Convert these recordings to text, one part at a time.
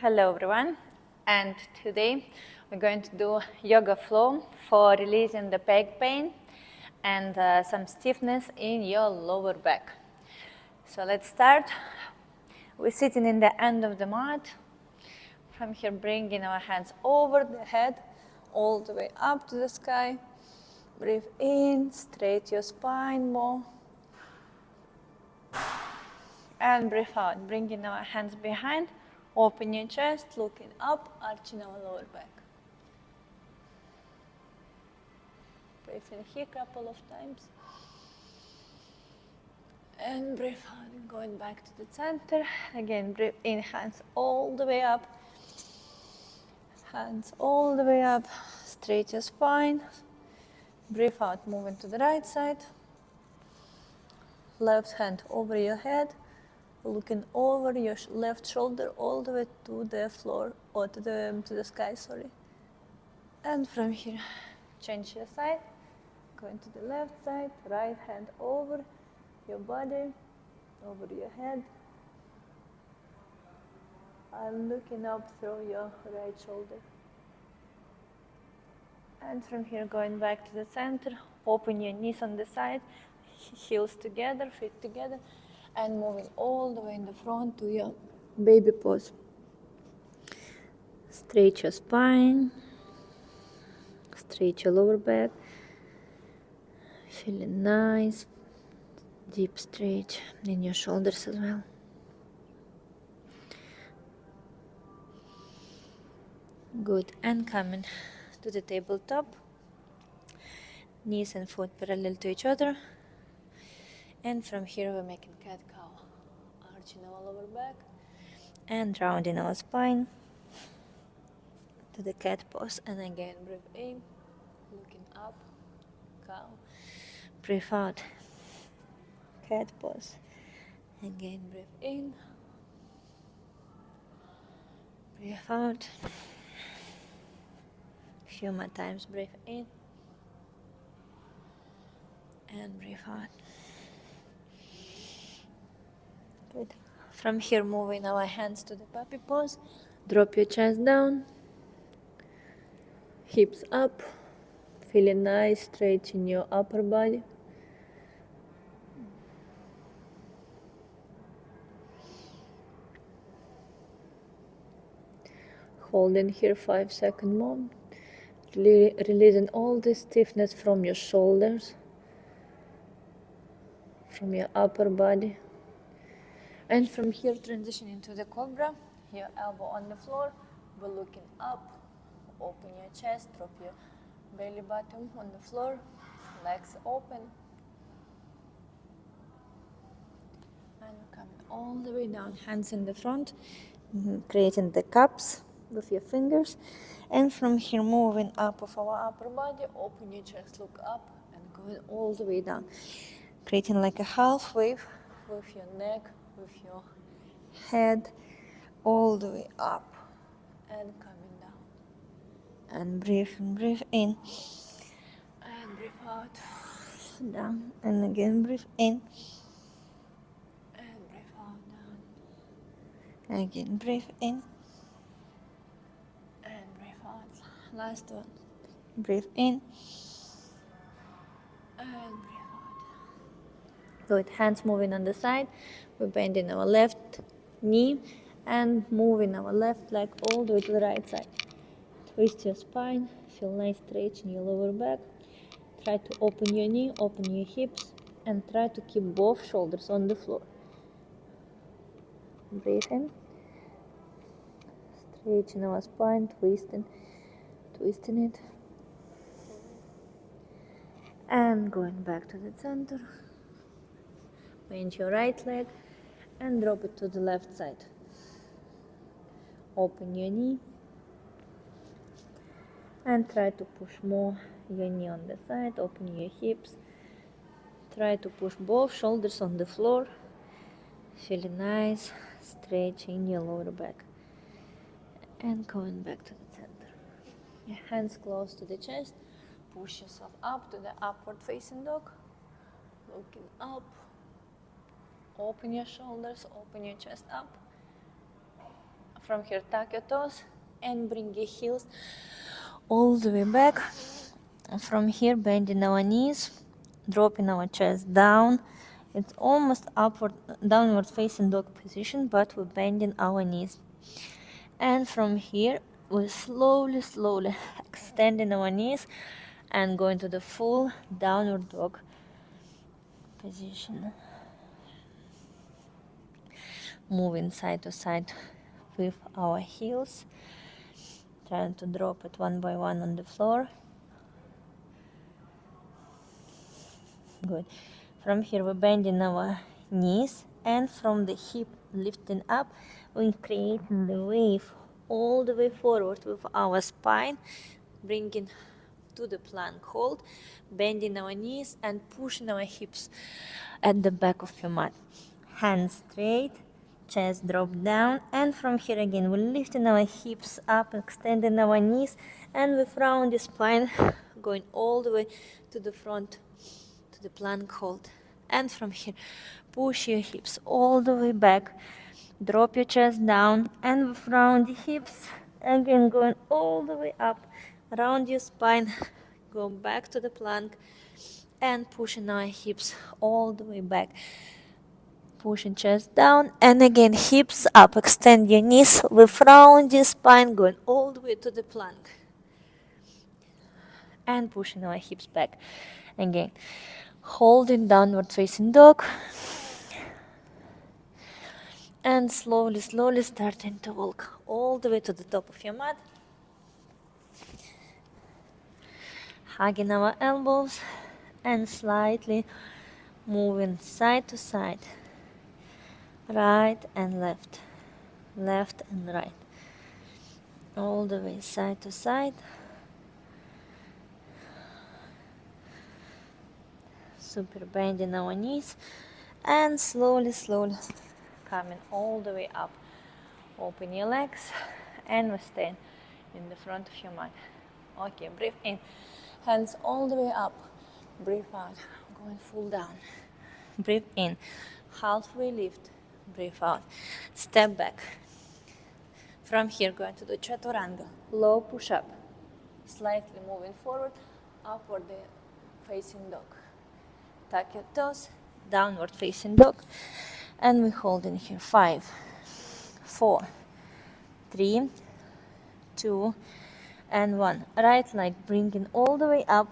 Hello everyone, and today we're going to do yoga flow for releasing the back pain and some stiffness in your lower back. So let's start. We're sitting in the end of the mat. From here, bringing our hands over the head, all the way up to the sky. Breathe in, straight your spine more. And breathe out, bringing our hands behind. Open your chest, looking up, arching our lower back. Breathe in here a couple of times. And breathe out, going back to the center. Again, breathe in, hands all the way up. Hands all the way up, straight your spine. Breathe out, moving to the right side. Left hand over your head, looking over your left shoulder all the way to the floor, or to the sky, sorry. And from here, change your side, going to the left side, right hand over your body, over your head, and looking up through your right shoulder. And from here, going back to the center, open your knees on the side, heels together, feet together, and moving all the way in the front to your baby pose. Stretch your spine, stretch your lower back, feeling nice, deep stretch in your shoulders as well. Good, and coming to the tabletop, knees and foot parallel to each other, and from here we're making cat-cow, arching our lower back and rounding our spine to the cat pose. And again, breathe in, looking up, cow, breathe out, cat pose. Again, breathe in, breathe out. Few more times, breathe in and breathe out. Good. From here, moving our hands to the puppy pose. Drop your chest down, hips up, feeling nice, stretching your upper body. Holding here 5 seconds more. Releasing all the stiffness from your shoulders, from your upper body. And from here, transitioning to the cobra, your elbow on the floor, we're looking up, open your chest, drop your belly button on the floor, legs open. And coming all the way down, hands in the front, creating the cups with your fingers. And from here, moving up of our upper body, open your chest, look up, and going all the way down. Creating like a half wave with your neck, with your head, all the way up and coming down. And breathe in. And breathe out, down. And again, breathe in. And breathe out, down. Again, breathe in. And breathe out. Last one. Breathe in. And breathe out. Good. Hands moving on the side. We're bending our left knee and moving our left leg all the way to the right side. Twist your spine. Feel nice stretch in your lower back. Try to open your knee, open your hips, and try to keep both shoulders on the floor. Breathe in. Stretching our spine, twisting it. And going back to the center. Bend your right leg and drop it to the left side. Open your knee and try to push more your knee on the side. Open your hips. Try to push both shoulders on the floor. Feeling nice, stretching your lower back. And going back to the center. Your hands close to the chest. Push yourself up to the upward facing dog. Looking up. Open your shoulders, open your chest up. From here, tuck your toes and bring your heels all the way back. From here, bending our knees, dropping our chest down. It's almost upward, downward facing dog position, but we're bending our knees. And from here, we're slowly extending our knees and going to the full downward dog position. Moving side to side with our heels, trying to drop it one by one on the floor. Good. From here we're bending our knees, and from the hip lifting up, we're creating the wave all the way forward with our spine, bringing to the plank hold, bending our knees and pushing our hips at the back of your mat. Hands straight, chest drop down, and from here again we're lifting our hips up, extending our knees, and with rounded spine going all the way to the front, to the plank hold. And from here push your hips all the way back, drop your chest down, and with rounded hips again going all the way up, round your spine, go back to the plank, and pushing our hips all the way back, pushing chest down, and again hips up, extend your knees with round your spine, going all the way to the plank, and pushing our hips back again, holding downward facing dog, and slowly starting to walk all the way to the top of your mat, hugging our elbows and slightly moving side to side, right and left, left and right, all the way side to side. Super bending our knees and slowly coming all the way up. Open your legs and we stand in the front of your mat. Okay, breathe in, hands all the way up, breathe out, going full down. Breathe in, halfway lift, breathe out, step back. From here going to the chaturanga, low push-up, slightly moving forward, upward facing dog. Tuck your toes, downward facing dog, and we hold in here. 5, 4, 3, 2, and 1. Right leg bringing all the way up,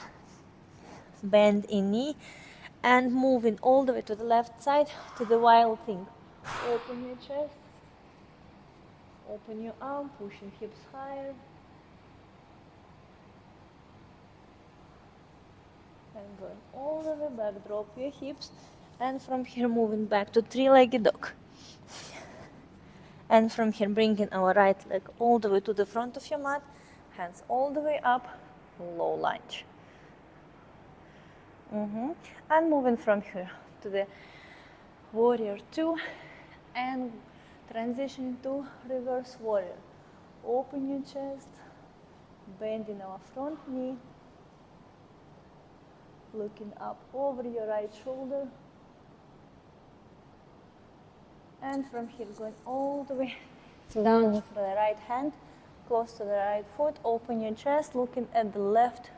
bend in knee, and moving all the way to the left side to the wild thing. Open your chest, open your arm, pushing hips higher, and going all the way back, drop your hips, and from here moving back to three-legged dog. And from here bringing our right leg all the way to the front of your mat, hands all the way up, low lunge. And moving from here to the warrior 2 and transition to reverse warrior. Open your chest, bending our front knee, looking up over your right shoulder, and from here going all the way down with the right hand, close to the right foot. Open your chest, looking at the left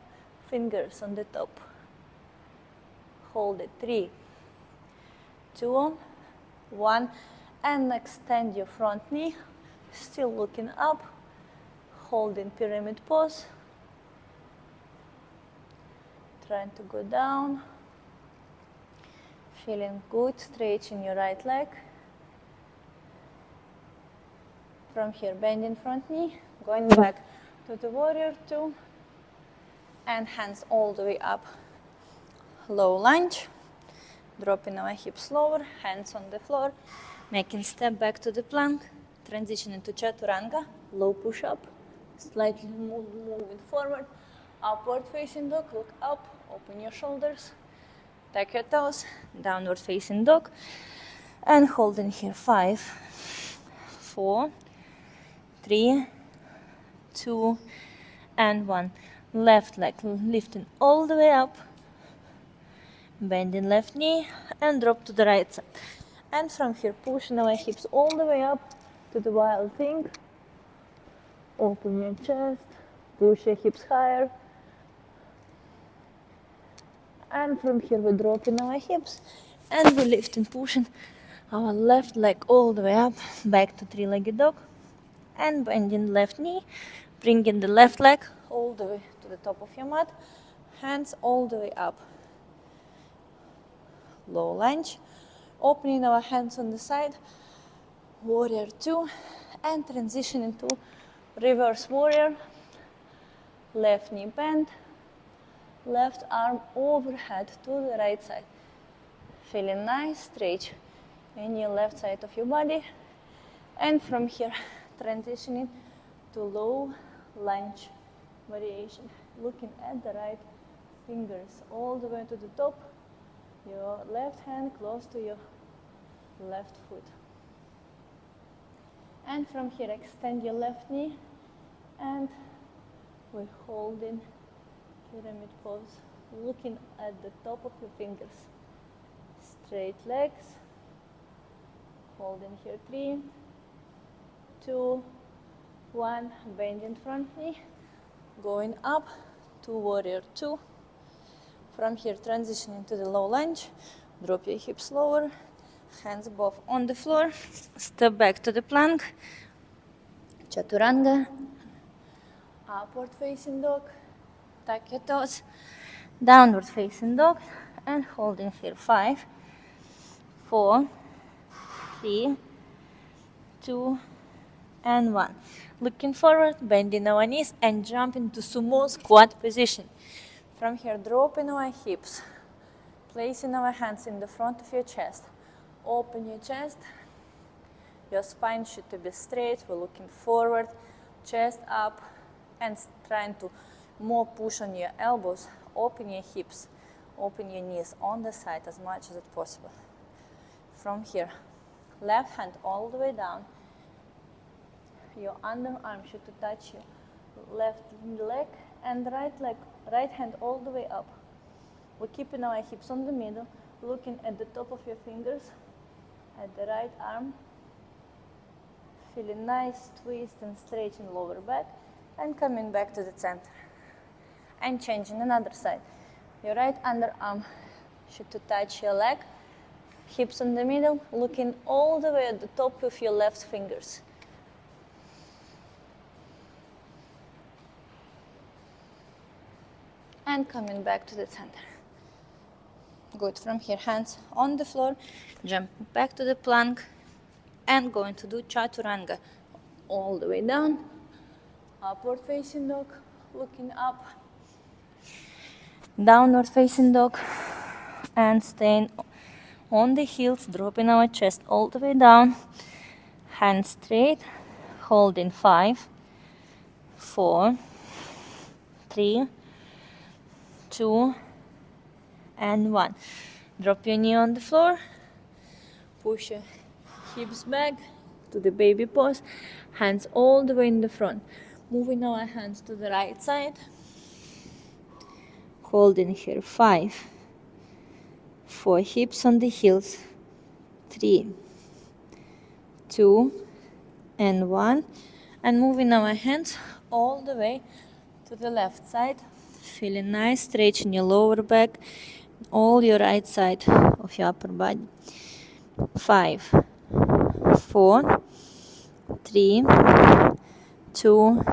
fingers on the top. Hold it. 3, 2, 1, and extend your front knee, still looking up, holding pyramid pose, trying to go down, feeling good, stretching your right leg. From here, bending front knee, going back to the warrior 2, and hands all the way up, low lunge, dropping our hips lower, hands on the floor, making step back to the plank, transitioning to chaturanga, low push-up, slightly moving forward, upward facing dog, look up, open your shoulders, tuck your toes, downward facing dog, and holding here. 5, 4, 3, 2, and 1. Left leg lifting all the way up, bending left knee, and drop to the right side. And from here, pushing our hips all the way up to the wild thing, Open your chest, push your hips higher. And from here we drop in our hips and we lift and pushing our left leg all the way up, back to three-legged dog. And bending left knee, bringing the left leg all the way to the top of your mat, hands all the way up. Low lunge, opening our hands on the side, warrior two, and transitioning to reverse warrior. Left knee bend, left arm overhead to the right side. Feeling nice stretch in your left side of your body. And from here, transitioning to low lunge variation. Looking at the right fingers all the way to the top. Your left hand close to your left foot. And from here, extend your left knee and we're holding pyramid pose, looking at the top of your fingers. Straight legs, holding here 3, 2, 1, bending front knee, going up to warrior 2. From here, transitioning to the low lunge, drop your hips lower, hands both on the floor, step back to the plank, chaturanga, upward facing dog, tuck your toes, downward facing dog, and holding here 5, 4, 3, 2, and 1. Looking forward, bending our knees and jump into sumo squat position. From here, dropping our hips, placing our hands in the front of your chest. Open your chest. Your spine should be straight. We're looking forward, chest up, and trying to more push on your elbows. Open your hips, open your knees on the side as much as it's possible. From here, left hand all the way down. Your underarm should touch your left leg and right hand all the way up. We're keeping our hips on the middle, looking at the top of your fingers, at the right arm, feeling nice twist and stretch in lower back, and coming back to the center. And changing another side. Your right underarm should touch your leg, hips in the middle, looking all the way at the top with your left fingers. And coming back to the center. Good. From here, hands on the floor, jump back to the plank, and going to do chaturanga. All the way down, upward facing dog, looking up, downward facing dog, and staying on the heels, dropping our chest all the way down, hands straight, holding 5, 4, 3, 2, and 1. Drop your knee on the floor, push your hips back to the baby pose, hands all the way in the front. Moving our hands to the right side, holding here 5, 4, hips on the heels, 3, 2, and 1, and moving our hands all the way to the left side, feeling nice, stretching your lower back, all your right side of your upper body. 5, 4, 3, 2,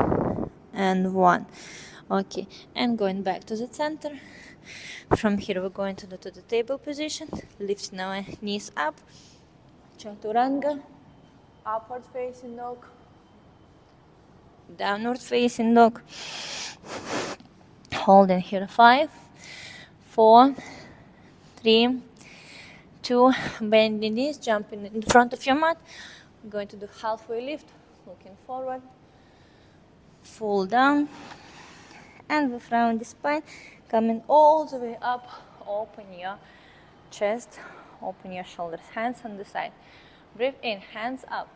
and 1. Okay, and going back to the center. From here we're going to the table position, lifting our knees up, chaturanga, upward facing dog, downward facing dog, holding here 5, 4, 3, 2, bending knees, jumping in front of your mat. We're going to do halfway lift, looking forward, fall down, and with round spine, coming all the way up. Open your chest, open your shoulders, hands on the side. Breathe in, hands up.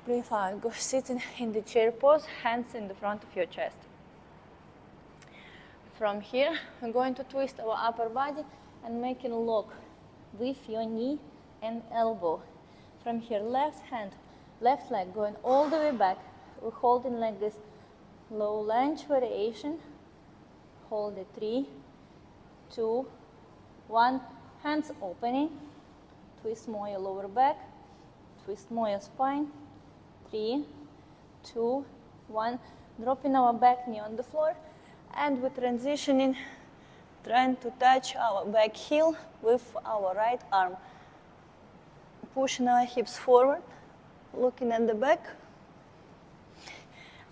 Breathe out, go sitting in the chair pose, hands in the front of your chest. From here, we're going to twist our upper body and making a lock with your knee and elbow. From here, left hand, left leg going all the way back, we're holding like this low lunge variation. Hold it, 3, 2, 1, hands opening, twist more your lower back, twist more your spine, 3, 2, 1, dropping our back knee on the floor, and we're transitioning, trying to touch our back heel with our right arm, pushing our hips forward, looking at the back,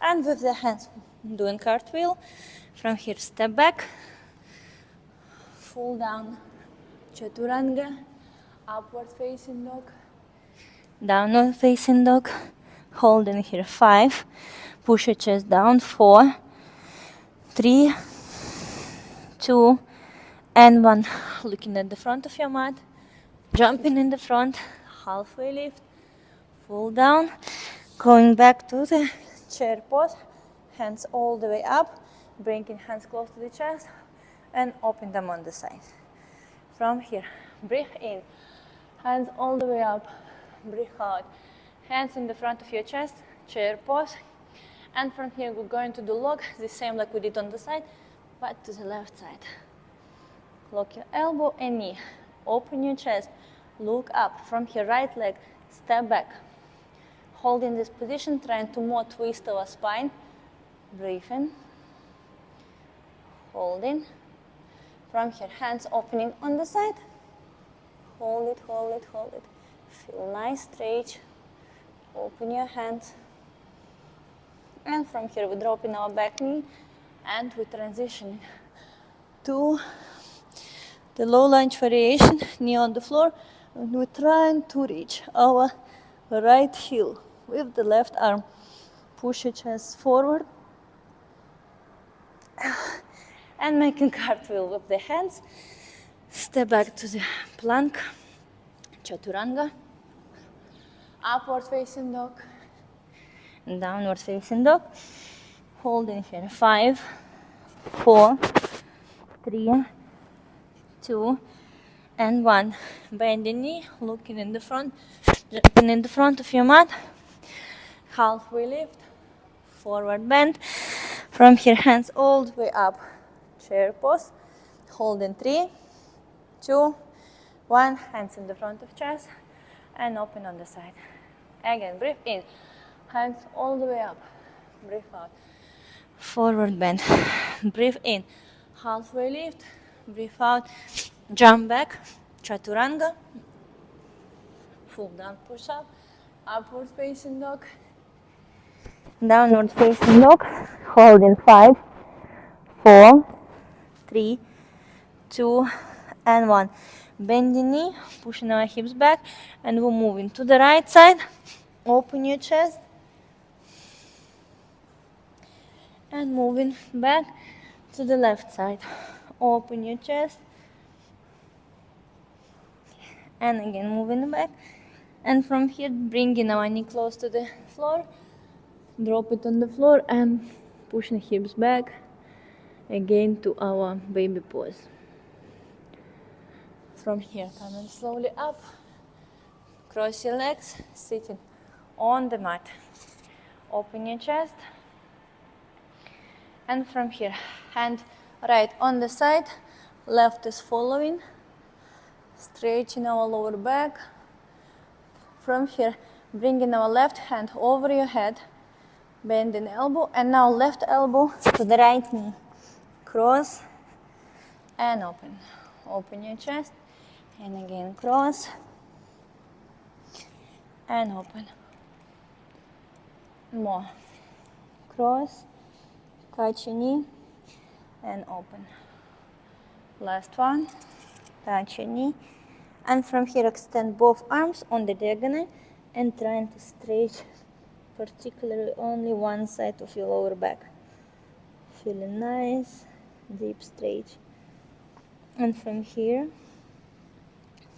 and with the hands doing cartwheel. From here, step back, fall down, chaturanga, upward facing dog, downward facing dog, holding here 5, push your chest down, 4, 3, 2, and 1. Looking at the front of your mat, jumping in the front, halfway lift, fall down, going back to the chair pose, hands all the way up, bringing hands close to the chest, and open them on the side. From here, breathe in, hands all the way up, breathe out, hands in the front of your chest, chair pose, and from here we're going to do lock, the same like we did on the side, but to the left side. Lock your elbow and knee, open your chest, look up, from here right leg, step back. Hold in this position, trying to more twist our spine, breathe in, hold in. From here, hands opening on the side, hold it, hold it, hold it. Feel nice stretch, open your hands. And from here, we're dropping our back knee and we transition to the low lunge variation, knee on the floor. And we're trying to reach our right heel with the left arm. Push your chest forward. And making cartwheel with the hands. Step back to the plank, chaturanga, upward facing dog, downward facing dog. Holding here, 5, 4, 3, 2, and 1. Bend the knee, looking in the front, jumping in the front of your mat. Halfway lift, forward bend. From here, hands all the way up. Chair pose, holding 3, 2, 1, hands in the front of chest, and open on the side. Again, breathe in, hands all the way up, breathe out. Forward bend, breathe in, halfway lift, breathe out, jump back, chaturanga, full down push up, upward facing dog, downward facing dog, holding 5, 4, 3, 2, and 1. Bend the knee, pushing our hips back, and we're moving to the right side. Open your chest, and moving back to the left side. Open your chest, and again moving back. And from here, bringing our knee close to the floor, drop it on the floor, and pushing hips back again to our baby pose. From here, coming slowly up, cross your legs, sitting on the mat. Open your chest, and from here, hand right on the side, left is following, stretching our lower back. From here, bringing our left hand over your head, bending elbow, and now left elbow to the right knee. Cross and open. Open your chest, and again cross and open. More. Cross, touch your knee, and open. Last one, touch your knee. And from here, extend both arms on the diagonal and trying to stretch particularly only one side of your lower back. Feeling nice, deep stretch. And from here,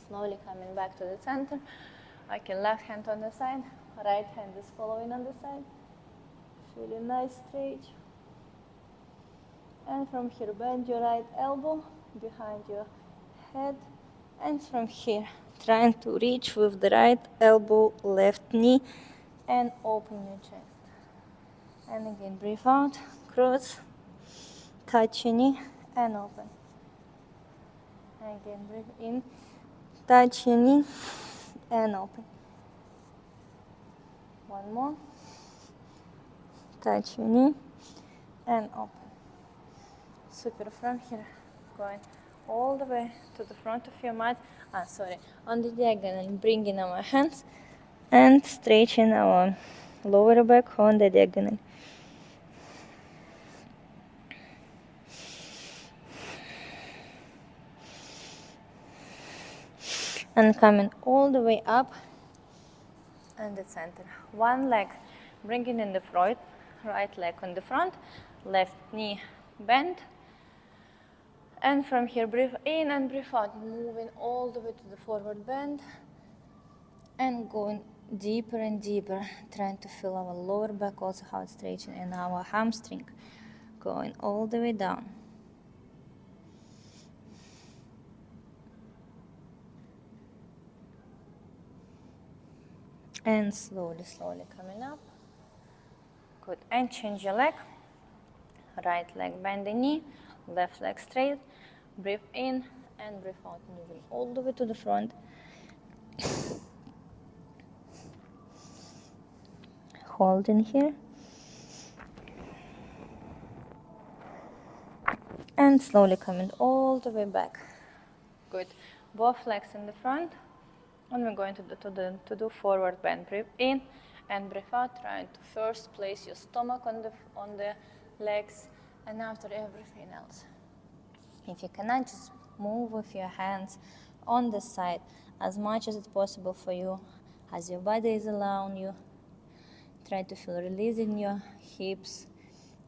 slowly coming back to the center. Okay, left hand on the side, right hand is following on the side. Feeling nice stretch. And from here, bend your right elbow behind your head. And from here, trying to reach with the right elbow, left knee, and open your chest. And again, breathe out, cross, touch your knee, and open. Again, breathe in, touch your knee, and open. One more. Touch your knee, and open. Super. From here, going all the way to the front of your mat. On the diagonal, bringing our hands and stretching our lower back on the diagonal. And coming all the way up and the center. One leg, bringing in the front, right leg on the front, left knee bent. And from here, breathe in and breathe out, moving all the way to the forward bend and going deeper and deeper, trying to feel our lower back, also how it's stretching, and our hamstring, going all the way down. And slowly, slowly coming up. Good. And change your leg. Right leg bend the knee, left leg straight. Breathe in and breathe out, moving all the way to the front. Hold in here. And slowly coming all the way back. Good. Both legs in the front. And we're going to do forward bend. Breathe in and breathe out. Trying to first place your stomach on the legs, and after everything else. If you cannot, just move with your hands on the side as much as it's possible for you, as your body is allowing you. Try to feel release in your hips,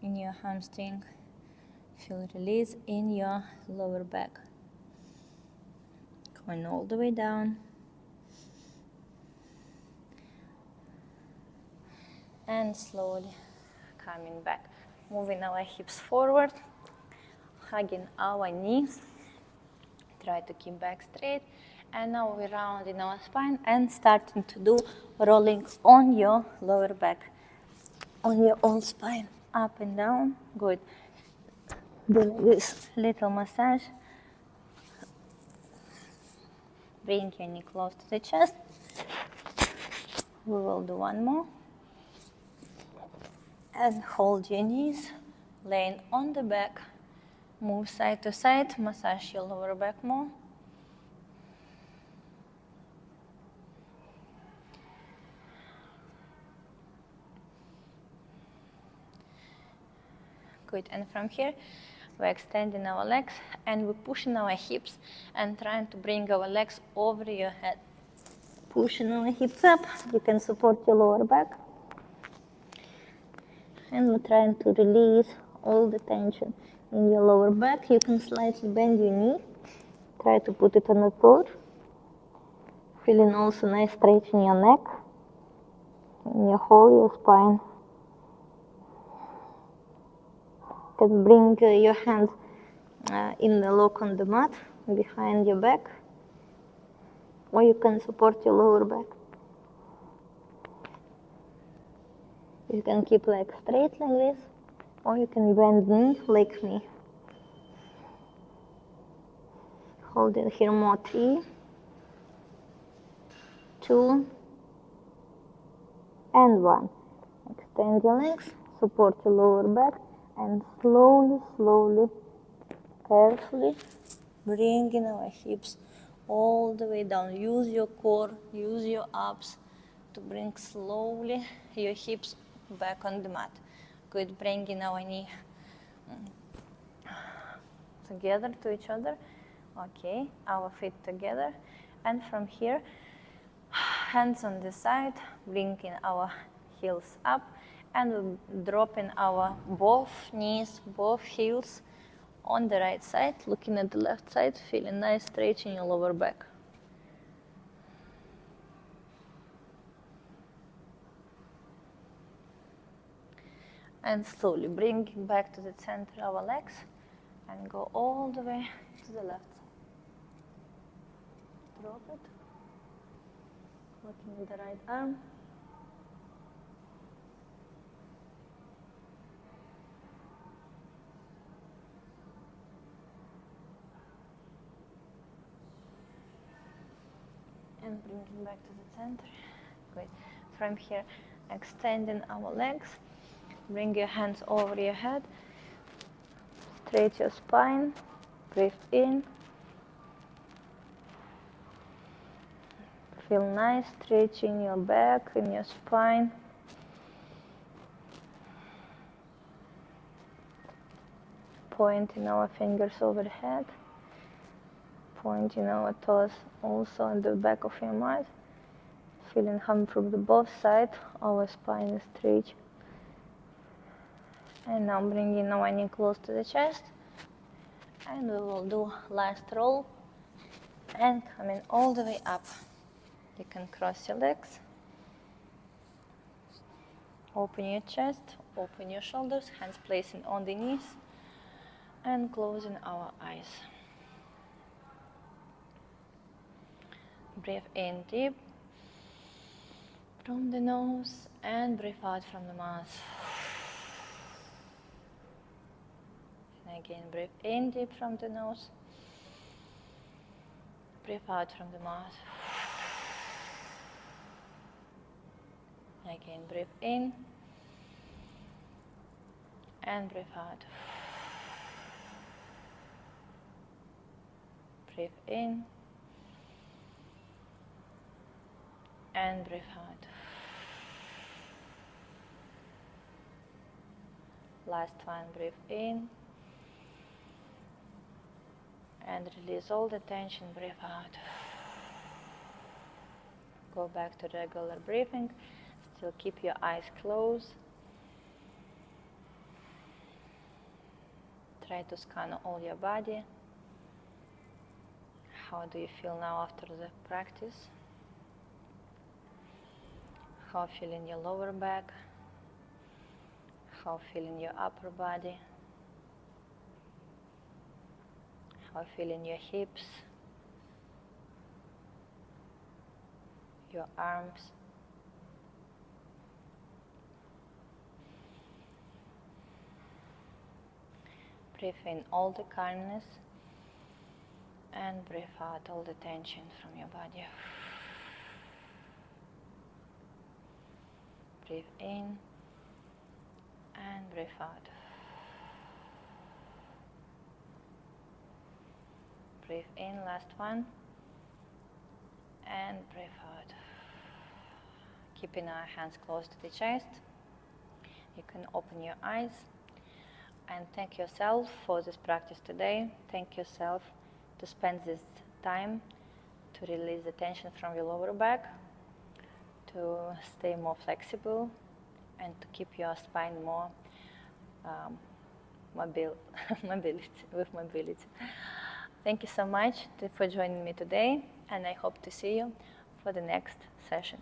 in your hamstring. Feel release in your lower back. Going all the way down. And slowly coming back. Moving our hips forward, hugging our knees. Try to keep back straight. And now we're rounding our spine and starting to do rolling on your lower back, on your own spine, up and down. Good. Do this little massage. Bring your knee close to the chest. We will do one more. And hold your knees, laying on the back. Move side to side, massage your lower back more. Good, and from here, we're extending our legs and we're pushing our hips and trying to bring our legs over your head. Pushing our hips up, you can support your lower back. And we're trying to release all the tension in your lower back. You can slightly bend your knee. Try to put it on the floor. Feeling also nice stretch in your neck, in your whole your spine. You can bring your hands in the lock on the mat, behind your back, or you can support your lower back. You can keep legs straight like this, or you can bend knee like me. Hold it here more, 3, 2, and 1. Extend your legs, support your lower back, and slowly, slowly, carefully, bringing our hips all the way down. Use your core, use your abs to bring slowly your hips back on the mat. Good, bringing our knee together to each other. Okay, our feet together. And from here, hands on the side, bringing our heels up, and we're dropping our both knees, both heels on the right side, looking at the left side, feeling nice stretch in your lower back. And slowly bringing back to the center our legs and go all the way to the left side. Drop it. Looking at the right arm. and bring it back to the center. Good. From here, extending our legs. Bring your hands over your head. Straight your spine. Breathe in. Feel nice stretching your back and your spine. Pointing our fingers overhead. Pointing our toes also on the back of your mat. Feeling how from the both sides our spine is stretched. And now bringing our knee close to the chest. And we will do last roll. And coming all the way up. You can cross your legs. Open your chest, open your shoulders, hands placing on the knees. And closing our eyes. Breathe in deep from the nose and breathe out from the mouth. And again, breathe in deep from the nose. Breathe out from the mouth. Again, breathe in and breathe out. Breathe in and breathe out. Last one, breathe in and release all the tension, breathe out. Go back to regular breathing. Still keep your eyes closed. Try to scan all your body. How do you feel now after the practice? How feeling your lower back? How feeling your upper body? How feeling your hips? Your arms? Breathe in all the calmness and breathe out all the tension from your body. Breathe in and breathe out. Breathe in, last one, and breathe out. Keeping our hands close to the chest. You can open your eyes and thank yourself for this practice today. Thank yourself to spend this time to release the tension from your lower back, to stay more flexible, and to keep your spine more mobility. Thank you so much for joining me today, and I hope to see you for the next session.